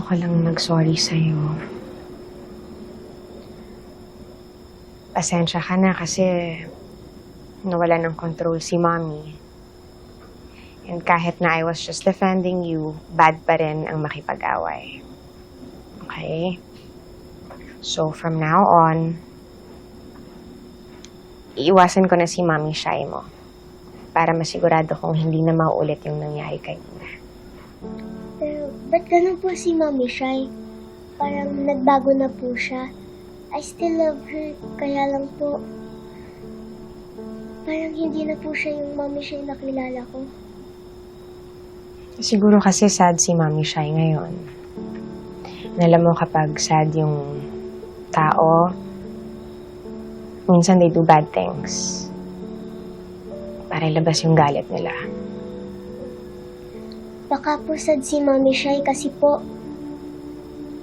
ko lang mag-sorry sa'yo. Pasensya ka na kasi nawala ng control si Mommy. And kahit na I was just defending you, bad pa rin ang makipag-away. Okay? So from now on, iiwasan ko na si Mommy Shy mo para masigurado kong hindi na mauulit yung nangyari kay Ina. Pero, ba't ganun po si Mommy Shy? Parang nagbago na po siya. I still love her, kaya lang po, parang hindi na po siya yung Mommy Shy na kilala ko. Siguro kasi sad si Mommy Shy ngayon. Alam mo kapag sad yung tao, minsan they do bad things para ilabas yung galit nila. Baka po sad si Mommy Shy kasi po,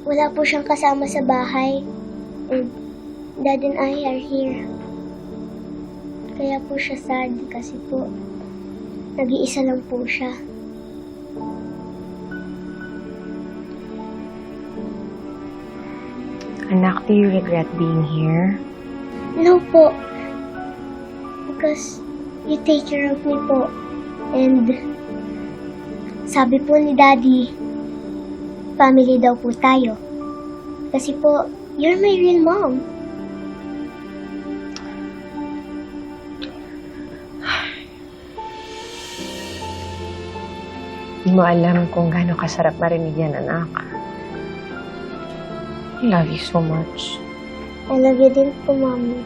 wala po siyang kasama sa bahay. And Dad and I are here. Kaya po siya sad kasi po, nag-iisa lang po siya. Anak, do you regret being here? No po. Because you take care of me po. And sabi po ni Daddy, family daw po tayo. Kasi po, you're my real mom. Di mo alam kung gaano kasarap marinig yan, anak. I love you so much. I love you din po, Mommy.